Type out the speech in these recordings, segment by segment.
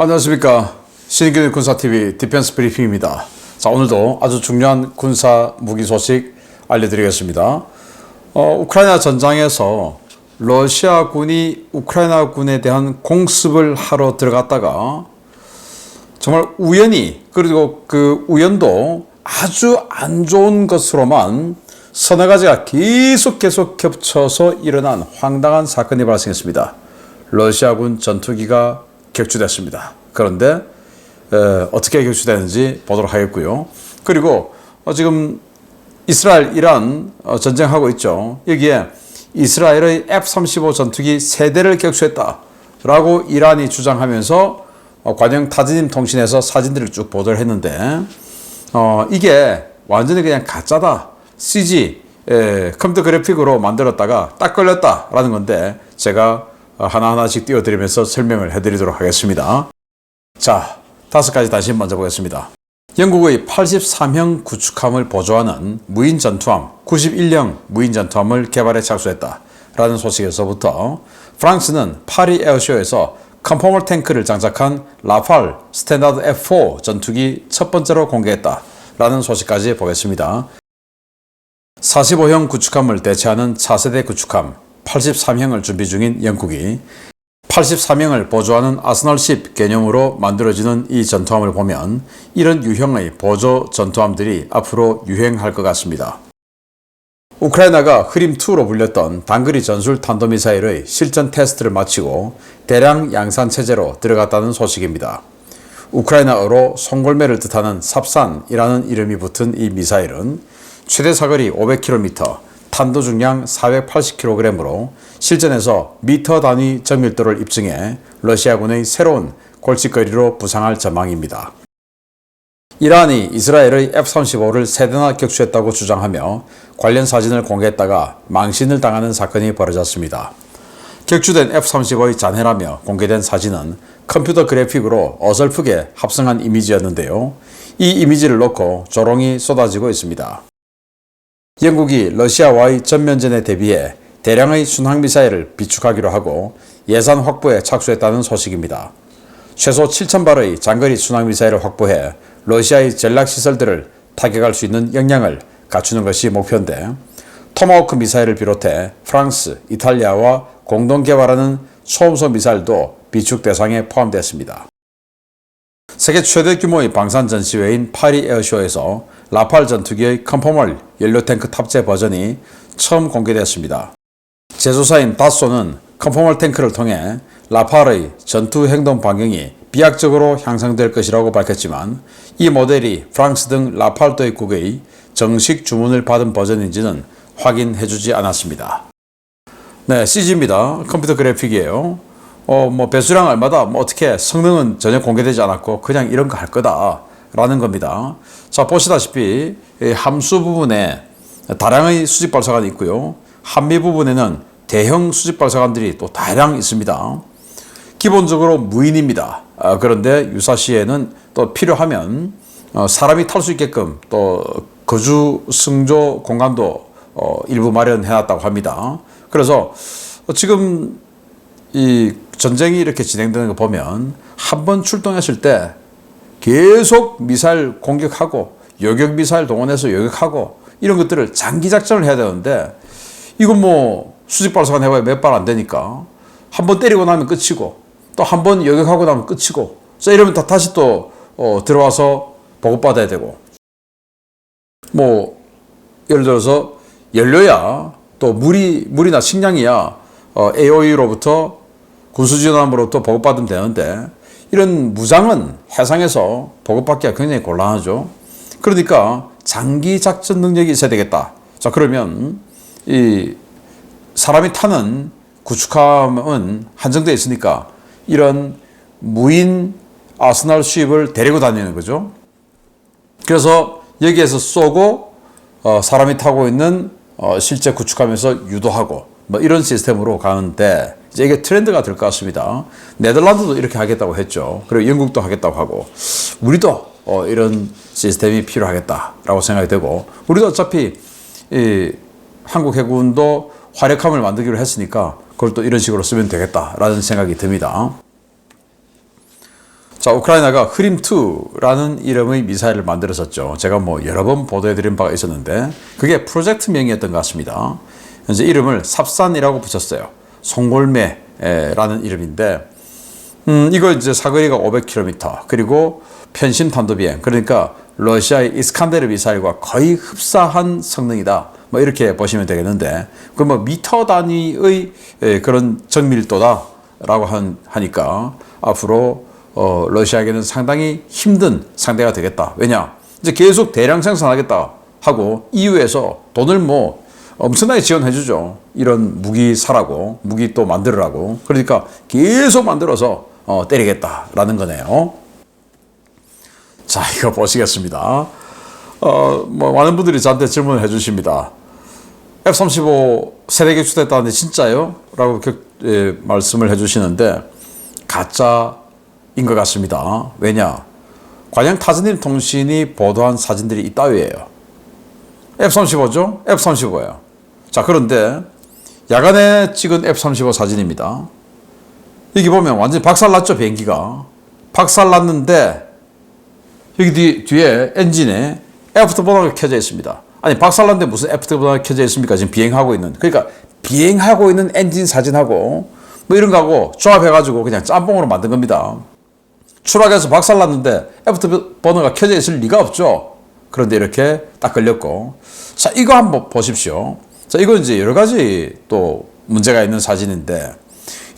안녕하십니까. 신인균의 군사TV 디펜스 브리핑입니다. 자, 오늘도 아주 중요한 군사 무기 소식 알려드리겠습니다. 우크라이나 전장에서 러시아군이 우크라이나군에 대한 공습을 하러 들어갔다가 정말 우연히, 그리고 그 우연도 아주 안 좋은 것으로만 서너 가지가 계속 겹쳐서 일어난 황당한 사건이 발생했습니다. 러시아군 전투기가 격추됐습니다. 그런데 어떻게 격추되는지 보도록 하겠고요. 그리고 지금 이스라엘, 이란 전쟁하고 있죠. 여기에 이스라엘의 F-35 전투기 3대를 격추했다라고 이란이 주장하면서 관영 타지님 통신에서 사진들을 쭉 보도를 했는데 이게 완전히 그냥 가짜다, CG 컴퓨터 그래픽으로 만들었다가 딱 걸렸다라는 건데, 제가 하나하나씩 띄워드리면서 설명을 해드리도록 하겠습니다. 자, 5가지 다시 먼저 보겠습니다. 영국의 83형 구축함을 보조하는 무인 전투함 91형 무인 전투함을 개발에 착수했다라는 소식에서부터, 프랑스는 파리 에어쇼에서 컨포멀 탱크를 장착한 라팔 스탠다드 F4 전투기 첫 번째로 공개했다라는 소식까지 보겠습니다. 45형 구축함을 대체하는 차세대 구축함 83형을 준비 중인 영국이 83형을 보조하는 아스널십 개념으로 만들어지는 이 전투함을 보면 이런 유형의 보조 전투함들이 앞으로 유행할 것 같습니다. 우크라이나가 흐림2로 불렸던 단거리 전술 탄도미사일의 실전 테스트를 마치고 대량 양산 체제로 들어갔다는 소식입니다. 우크라이나어로 송골매를 뜻하는 삽산이라는 이름이 붙은 이 미사일은 최대 사거리 500km, 탄도 중량 480kg으로 실전에서 미터 단위 정밀도를 입증해 러시아군의 새로운 골칫거리로 부상할 전망입니다. 이란이 이스라엘의 F-35를 3대나 격추했다고 주장하며 관련 사진을 공개했다가 망신을 당하는 사건이 벌어졌습니다. 격추된 F-35의 잔해라며 공개된 사진은 컴퓨터 그래픽으로 어설프게 합성한 이미지였는데요. 이 이미지를 놓고 조롱이 쏟아지고 있습니다. 영국이 러시아와의 전면전에 대비해 대량의 순항미사일을 비축하기로 하고 예산 확보에 착수했다는 소식입니다. 최소 7,000발의 장거리 순항미사일을 확보해 러시아의 전략시설들을 타격할 수 있는 역량을 갖추는 것이 목표인데, 토마호크 미사일을 비롯해 프랑스, 이탈리아와 공동 개발하는 초음속 미사일도 비축 대상에 포함됐습니다. 세계 최대 규모의 방산 전시회인 파리 에어쇼에서 라팔 전투기의 컨포멀 연료탱크 탑재 버전이 처음 공개됐습니다. 제조사인 다소는 컨포멀 탱크를 통해 라팔의 전투 행동 반경이 비약적으로 향상될 것이라고 밝혔지만, 이 모델이 프랑스 등 라팔 도입국의 정식 주문을 받은 버전인지는 확인해주지 않았습니다. 네, CG입니다. 컴퓨터 그래픽이에요. 배수량 얼마다, 어떻게, 성능은 전혀 공개되지 않았고 그냥 이런 거 할 거다라는 겁니다. 자, 보시다시피 함수 부분에 다량의 수직 발사관이 있고요. 한미 부분에는 대형 수직 발사관들이 또 다량 있습니다. 기본적으로 무인입니다. 그런데 유사시에는 또 필요하면 사람이 탈 수 있게끔 또 거주 승조 공간도 일부 마련해 놨다고 합니다. 그래서 지금 이 전쟁이 이렇게 진행되는 거 보면 한 번 출동했을 때 계속 미사일 공격하고 요격 미사일 동원해서 요격하고 이런 것들을 장기 작전을 해야 되는데, 이건 수직 발사관 해봐야 몇 발 안 되니까 한 번 때리고 나면 끝이고 또 한 번 요격하고 나면 끝이고, 자, 이러면 다시 또 들어와서 보급받아야 되고, 예를 들어서 연료야, 또 물이나 식량이야 AOE로부터 군수지원함으로부터 보급받으면 되는데, 이런 무장은 해상에서 보급받기가 굉장히 곤란하죠. 그러니까 장기 작전 능력이 있어야 되겠다. 자, 그러면 이 사람이 타는 구축함은 한정되어 있으니까 이런 무인 아스날 수입을 데리고 다니는 거죠. 그래서 여기에서 쏘고 사람이 타고 있는 실제 구축함에서 유도하고 이런 시스템으로 가는데, 이제 이게 트렌드가 될 것 같습니다. 네덜란드도 이렇게 하겠다고 했죠. 그리고 영국도 하겠다고 하고, 우리도 이런 시스템이 필요하겠다라고 생각이 되고, 우리도 어차피 이 한국 해군도 화력함을 만들기로 했으니까 그걸 또 이런 식으로 쓰면 되겠다라는 생각이 듭니다. 자, 우크라이나가 흐림2라는 이름의 미사일을 만들었었죠. 제가 뭐 여러 번 보도해드린 바가 있었는데 그게 프로젝트명이었던 것 같습니다. 현재 이름을 삽산이라고 붙였어요. 송골매라는 이름인데 이거 이제 사거리가 500km 그리고 편심 탄도비행 그러니까 러시아의 이스칸데르 미사일과 거의 흡사한 성능이다. 뭐 이렇게 보시면 되겠는데 그 뭐 미터 단위의 그런 정밀도다라고 하니까 앞으로 러시아에게는 상당히 힘든 상대가 되겠다. 왜냐? 이제 계속 대량 생산하겠다 하고 EU에서 돈을 뭐 엄청나게 지원해 주죠. 이런 무기 사라고, 무기 또 만들으라고. 그러니까 계속 만들어서 때리겠다라는 거네요. 자, 이거 보시겠습니다. 뭐 많은 분들이 저한테 질문을 해 주십니다. F-35 세대 격추됐다는데 진짜요? 라고 말씀을 해 주시는데 가짜인 것 같습니다. 왜냐? 관영 타즈님 통신이 보도한 사진들이 이따위예요. F-35죠? F-35예요. 자, 그런데 야간에 찍은 F-35 사진입니다. 여기 보면 완전히 박살났죠, 비행기가. 박살났는데 여기 뒤에 엔진에 애프터버너가 켜져 있습니다. 아니, 박살났는데 무슨 애프터버너가 켜져 있습니까? 지금 비행하고 있는. 그러니까 비행하고 있는 엔진 사진하고 뭐 이런 거하고 조합해가지고 그냥 짬뽕으로 만든 겁니다. 추락해서 박살났는데 애프터버너가 켜져 있을 리가 없죠. 그런데 이렇게 딱 걸렸고. 자, 이거 한번 보십시오. 자, 이건 이제 여러 가지 또 문제가 있는 사진인데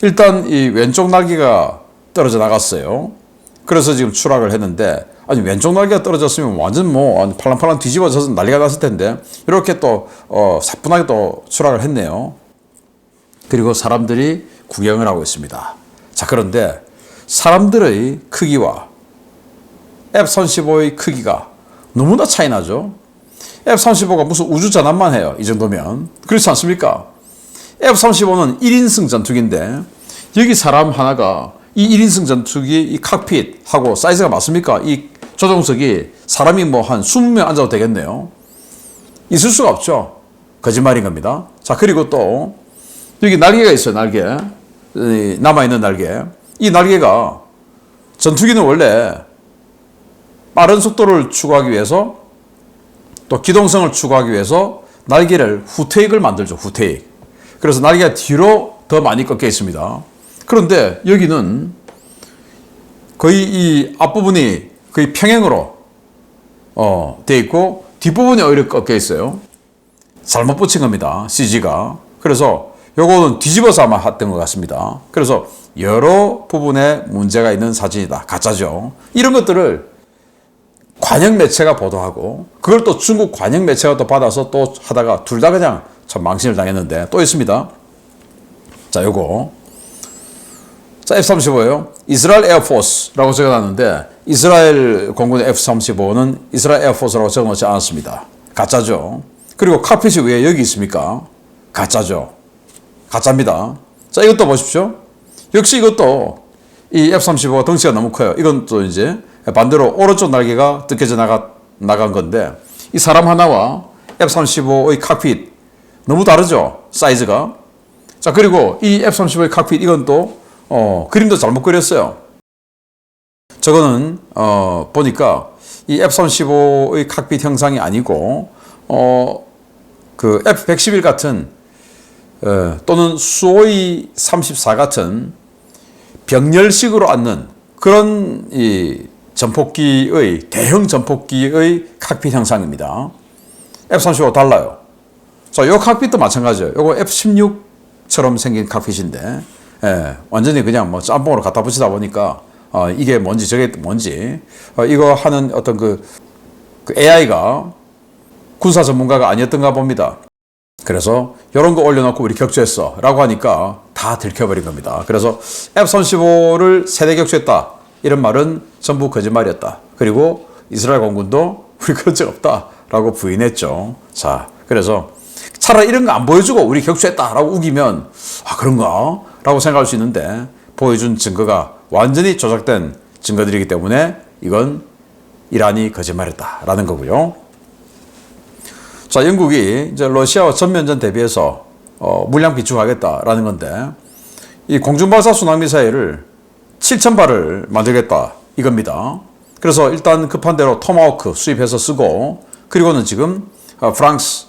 일단 이 왼쪽 날개가 떨어져 나갔어요. 그래서 지금 추락을 했는데 아니 왼쪽 날개가 떨어졌으면 완전 뭐 팔랑팔랑 뒤집어져서 난리가 났을 텐데 이렇게 또 사뿐하게 또 추락을 했네요. 그리고 사람들이 구경을 하고 있습니다. 자, 그런데 사람들의 크기와 F-35의 크기가 너무나 차이 나죠. F-35가 무슨 우주전함만 해요. 이 정도면. 그렇지 않습니까? F-35는 1인승 전투기인데 여기 사람 하나가 이 1인승 전투기 이 칵핏하고 사이즈가 맞습니까? 이 조종석이 사람이 뭐 한 20명 앉아도 되겠네요. 있을 수가 없죠. 거짓말인 겁니다. 자, 그리고 또 여기 날개가 있어요. 날개. 남아있는 날개. 이 날개가 전투기는 원래 빠른 속도를 추구하기 위해서 또 기동성을 추구하기 위해서 날개를 후테익을 만들죠. 후테익. 그래서 날개가 뒤로 더 많이 꺾여 있습니다. 그런데 여기는 거의 이 앞부분이 거의 평행으로 되어 있고 뒷부분이 오히려 꺾여 있어요. 잘못 붙인 겁니다. CG가. 그래서 요거는 뒤집어서 아마 했던 것 같습니다. 그래서 여러 부분에 문제가 있는 사진이다. 가짜죠. 이런 것들을 관영 매체가 보도하고 그걸 또 중국 관영 매체가 또 받아서 또 하다가 둘 다 그냥 참 망신을 당했는데 또 있습니다. 자, 요거. 자, F-35예요. 이스라엘 에어포스라고 적어놨는데 이스라엘 공군의 F-35는 이스라엘 에어포스라고 적어놓지 않았습니다. 가짜죠. 그리고 칵핏이 왜 여기 있습니까? 가짜죠. 가짜입니다. 자, 이것도 보십시오. 역시 이것도 이 F-35 덩치가 너무 커요. 이건 또 이제 반대로 오른쪽 날개가 뜯겨져 나간 건데 이 사람 하나와 F-35의 칵핏 너무 다르죠. 사이즈가. 자, 그리고 이 F-35의 칵핏 이건 또 그림도 잘못 그렸어요. 저거는 보니까 이 F-35의 칵핏 형상이 아니고 그 F-111 같은 또는 수호이 34 같은 병렬식으로 앉는 그런 이 전폭기의 대형 전폭기의 칵핏 형상입니다. F-35 달라요. 자, 요 칵핏도 마찬가지예요. 요거 F-16처럼 생긴 칵핏인데 완전히 그냥 뭐 짬뽕으로 갖다 붙이다 보니까 이게 뭔지 저게 뭔지 이거 하는 어떤 그 AI가 군사 전문가가 아니었던가 봅니다. 그래서 이런 거 올려놓고 우리 격추했어 라고 하니까 다 들켜버린 겁니다. 그래서 F-35를 세대 격추했다 이런 말은 전부 거짓말이었다. 그리고 이스라엘 공군도 우리 그런 적 없다 라고 부인했죠. 자, 그래서 차라리 이런 거 안 보여주고 우리 격추했다 라고 우기면 그런가? 라고 생각할 수 있는데 보여준 증거가 완전히 조작된 증거들이기 때문에 이건 이란이 거짓말했다 라는 거고요. 자, 영국이 이제 러시아와 전면전 대비해서 물량 비축하겠다라는 건데 이 공중발사 순항미사일을 7,000발을 만들겠다 이겁니다. 그래서 일단 급한 대로 토마호크 수입해서 쓰고, 그리고는 지금 프랑스,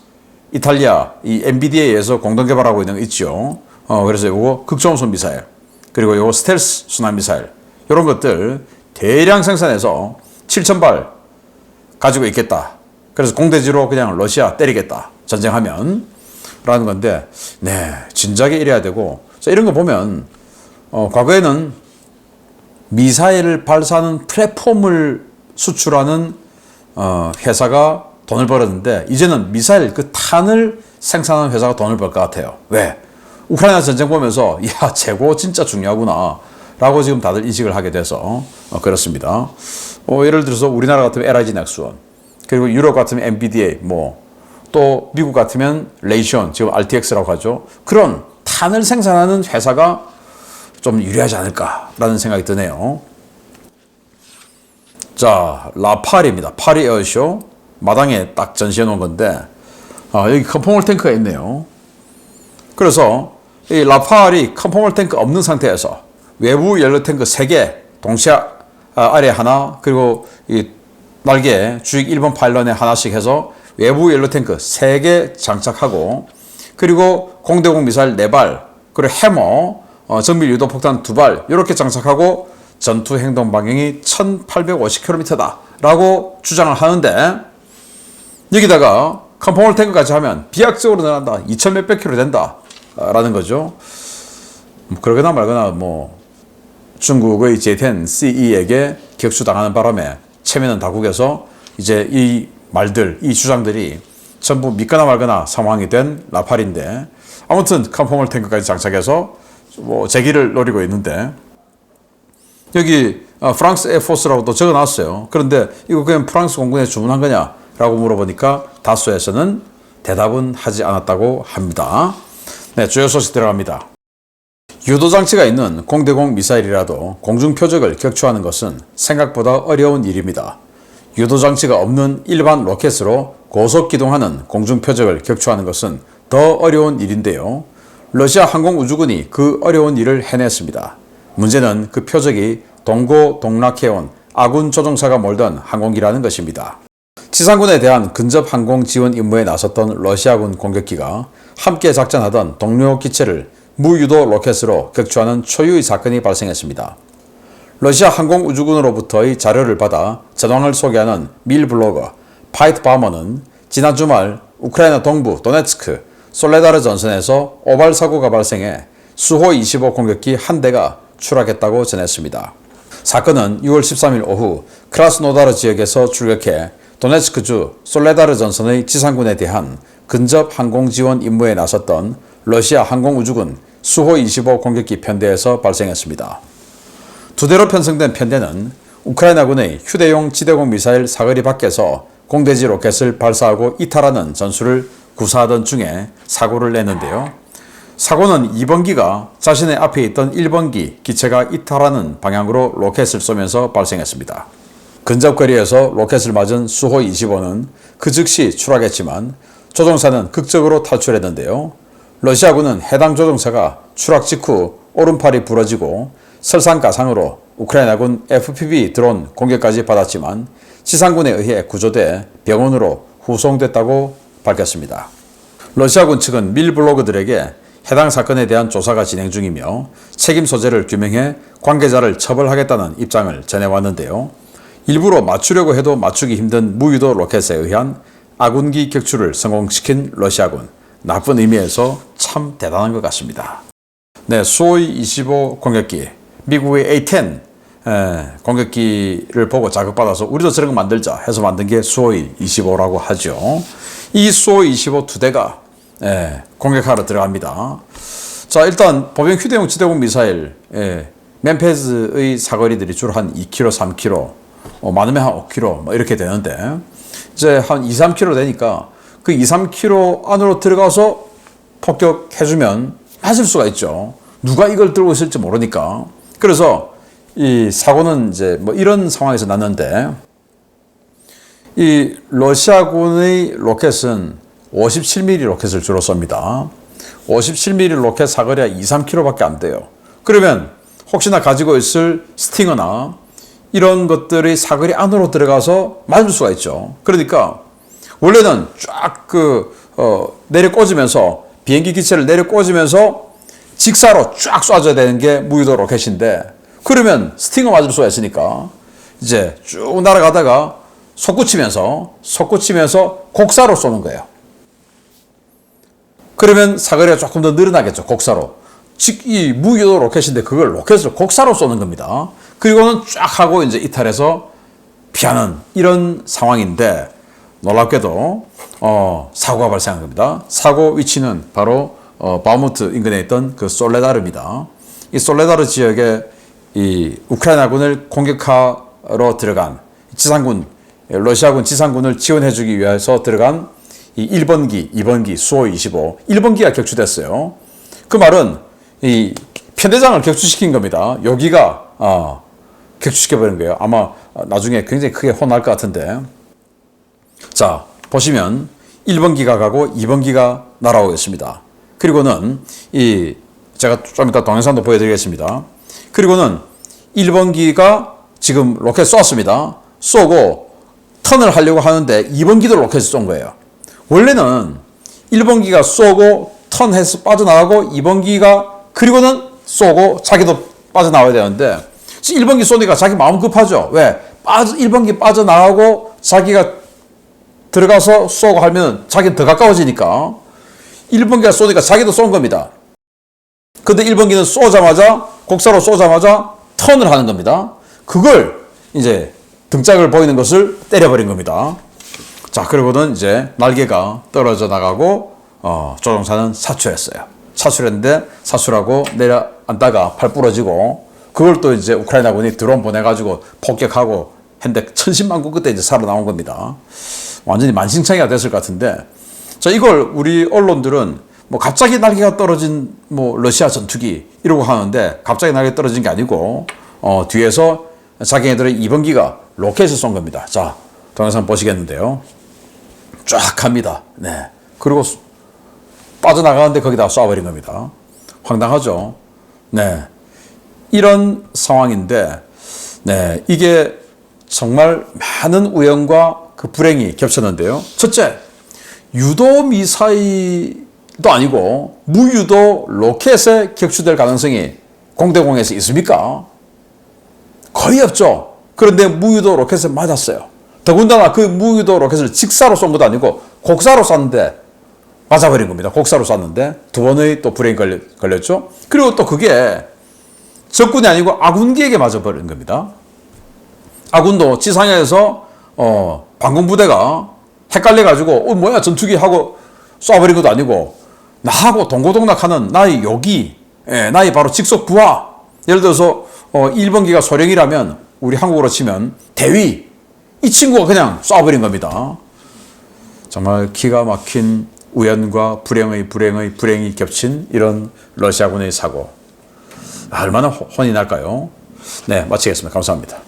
이탈리아 이 NVIDIA에서 공동 개발하고 있는 거 있죠. 그래서 요거 극초음속 미사일, 그리고 요거 스텔스 순환 미사일, 이런 것들 대량 생산해서 7,000발 가지고 있겠다. 그래서 공대지로 그냥 러시아 때리겠다, 전쟁하면, 라는 건데, 네, 진작에 이래야 되고. 자, 이런 거 보면 과거에는 미사일을 발사하는 플랫폼을 수출하는 회사가 돈을 벌었는데, 이제는 미사일 그 탄을 생산하는 회사가 돈을 벌 것 같아요. 왜? 우크라이나 전쟁 보면서 야, 재고 진짜 중요하구나 라고 지금 다들 인식을 하게 돼서 그렇습니다. 예를 들어서 우리나라 같으면 LIG 넥스원, 그리고 유럽 같으면 NVIDIA, 또 미국 같으면 레이션, 지금 RTX라고 하죠. 그런 탄을 생산하는 회사가 좀 유리하지 않을까라는 생각이 드네요. 자, 라팔입니다. 파리 에어쇼 마당에 딱 전시해 놓은 건데, 여기 컨포멀 탱크가 있네요. 그래서 이 라팔이 컨포멀 탱크 없는 상태에서 외부 연료 탱크 3개 동시에 아래 하나, 그리고 이 날개 주익 1번 파일런에 하나씩 해서 외부 연료 탱크 3개 장착하고, 그리고 공대공 미사일 4발, 그리고 해머 정밀 유도 폭탄 2발 이렇게 장착하고 전투 행동 반경이 1850km다 라고 주장을 하는데, 여기다가 컨포멀 탱크까지 하면 비약적으로 늘어난다, 2000 몇백 킬로 된다 라는 거죠. 그러거나 말거나 중국의 제텐 CE에게 격추당하는 바람에 체면은 다국에서 이제 이 말들, 이 주장들이 전부 믿거나 말거나 상황이 된 라팔인데, 아무튼 컨포멀 탱크까지 장착해서 재기를 노리고 있는데, 여기 프랑스 에어포스라고 또 적어놨어요. 그런데 이거 그냥 프랑스 공군에 주문한 거냐라고 물어보니까 다수에서는 대답은 하지 않았다고 합니다. 네, 주요 소식 들어갑니다. 유도장치가 있는 공대공 미사일이라도 공중 표적을 격추하는 것은 생각보다 어려운 일입니다. 유도장치가 없는 일반 로켓으로 고속 기동하는 공중 표적을 격추하는 것은 더 어려운 일인데요. 러시아 항공우주군이 그 어려운 일을 해냈습니다. 문제는 그 표적이 동고 동락해온 아군 조종사가 몰던 항공기라는 것입니다. 지상군에 대한 근접 항공 지원 임무에 나섰던 러시아군 공격기가 함께 작전하던 동료 기체를 무유도 로켓으로 격추하는 초유의 사건이 발생했습니다. 러시아 항공우주군으로부터의 자료를 받아 전황을 소개하는 밀 블로거 파이트 바머는 지난 주말 우크라이나 동부 도네츠크 솔레다르 전선에서 오발 사고가 발생해 수호 25 공격기 한 대가 추락했다고 전했습니다. 사건은 6월 13일 오후 크라스노다르 지역에서 출격해 도네츠크주 솔레다르 전선의 지상군에 대한 근접 항공 지원 임무에 나섰던 러시아 항공우주군 수호 25 공격기 편대에서 발생했습니다. 2대로 편성된 편대는 우크라이나군의 휴대용 지대공 미사일 사거리 밖에서 공대지 로켓을 발사하고 이탈하는 전술을 구사하던 중에 사고를 냈는데요. 사고는 2번기가 자신의 앞에 있던 1번기 기체가 이탈하는 방향으로 로켓을 쏘면서 발생했습니다. 근접거리에서 로켓을 맞은 수호 25는 그 즉시 추락했지만 조종사는 극적으로 탈출했는데요. 러시아군은 해당 조종사가 추락 직후 오른팔이 부러지고 설상가상으로 우크라이나군 FPV 드론 공격까지 받았지만 지상군에 의해 구조돼 병원으로 후송됐다고 밝혔습니다. 러시아군 측은 밀 블로거들에게 해당 사건에 대한 조사가 진행 중이며 책임 소재를 규명해 관계자를 처벌하겠다는 입장을 전해왔는데요. 일부러 맞추려고 해도 맞추기 힘든 무유도 로켓에 의한 아군기 격추를 성공시킨 러시아군, 나쁜 의미에서 참 대단한 것 같습니다. 네, 수호이 25 공격기, 미국의 A-10 공격기를 보고 자극받아서 우리도 저런 거 만들자 해서 만든 게 수호이 25라고 하죠. 이 수호이 25 2대가 공격하러 들어갑니다. 자, 일단 보병 휴대용 지대공 미사일, 맨패즈의 사거리들이 주로 한 2km, 3km, 많으면 한 5km 이렇게 되는데, 이제 한 2, 3km 되니까 그 2, 3km 안으로 들어가서 폭격해주면 맞을 수가 있죠. 누가 이걸 들고 있을지 모르니까. 그래서 이 사고는 이제 이런 상황에서 났는데, 이 러시아군의 로켓은 57mm 로켓을 주로 쏩니다. 57mm 로켓 사거리가 2, 3km밖에 안 돼요. 그러면 혹시나 가지고 있을 스팅어나 이런 것들이 사거리 안으로 들어가서 맞을 수가 있죠. 그러니까 원래는 쫙 내려 꽂으면서 비행기 기체를 내려 꽂으면서 직사로 쫙 쏴줘야 되는 게 무유도 로켓인데 그러면 스팅어 맞을 수가 있으니까 이제 쭉 날아가다가 솟구치면서 곡사로 쏘는 거예요. 그러면 사거리가 조금 더 늘어나겠죠. 곡사로. 즉 이 무유도 로켓인데 그걸 로켓을 곡사로 쏘는 겁니다. 그리고는 쫙 하고 이제 이탈해서 피하는 이런 상황인데 놀랍게도 사고가 발생한 겁니다. 사고 위치는 바로 바흐무트 인근에 있던 그 솔레다르입니다. 이 솔레다르 지역에 이 우크라이나군을 공격하러 들어간 지상군, 러시아군 지상군을 지원해주기 위해서 들어간 이 1번기, 2번기, 수호-25, 1번기가 격추됐어요. 그 말은 이 편대장을 격추시킨 겁니다. 여기가 격추시켜버린 거예요. 아마 나중에 굉장히 크게 혼날 것 같은데. 자, 보시면 1번기가 가고 2번기가 날아오겠습니다. 그리고는 제가 좀 이따 동영상도 보여드리겠습니다. 그리고는 1번기가 지금 로켓 쏘았습니다. 쏘고 턴을 하려고 하는데 2번기도 로켓을 쏜 거예요. 원래는 1번기가 쏘고 턴해서 빠져나가고 2번기가 그리고는 쏘고 자기도 빠져나와야 되는데 1번기 쏘니까 자기 마음 급하죠. 왜? 1번기 빠져나가고 자기가 들어가서 쏘고 하면 자기는 더 가까워지니까 1번기가 쏘니까 자기도 쏜 겁니다. 근데 1번기는 쏘자마자 곡사로 쏘자마자 턴을 하는 겁니다. 그걸 이제 등짝을 보이는 것을 때려버린 겁니다. 자, 그리고는 이제 날개가 떨어져 나가고 조종사는 사출했어요. 사출했는데 사출하고 내려앉다가 팔 부러지고 그걸 또 이제 우크라이나군이 드론 보내가지고 폭격하고 했는데 천신만고 그때 이제 살아나온 겁니다. 완전히 만신창이가 됐을 것 같은데 자, 이걸 우리 언론들은 뭐 갑자기 날개가 떨어진 뭐 러시아 전투기 이러고 하는데 갑자기 날개 떨어진 게 아니고 뒤에서 자기네들의 2번기가 로켓을 쏜 겁니다. 자, 동영상 보시겠는데요. 쫙 갑니다. 네. 그리고 빠져나가는데 거기다 쏴버린 겁니다. 황당하죠. 네. 이런 상황인데, 네. 이게 정말 많은 우연과 그 불행이 겹쳤는데요. 첫째, 유도 미사일도 아니고 무유도 로켓에 격추될 가능성이 공대공에서 있습니까? 거의 없죠. 그런데 무유도 로켓에 맞았어요. 더군다나 그 무유도 로켓을 직사로 쏜 것도 아니고 곡사로 쐈는데 맞아버린 겁니다. 곡사로 쐈는데 두 번의 또 불행이 걸렸죠. 그리고 또 그게 적군이 아니고 아군기에게 맞아버린 겁니다. 아군도 지상에서 방공부대가 헷갈려가지고 뭐야 전투기 하고 쏴버린 것도 아니고 나하고 동고동락하는 나의 요기, 나의 바로 직속 부하, 예를 들어서 1번기가 소령이라면 우리 한국어로 치면 대위, 이 친구가 그냥 쏴버린 겁니다. 정말 기가 막힌 우연과 불행이 겹친 이런 러시아군의 사고. 얼마나 혼이 날까요? 네, 마치겠습니다. 감사합니다.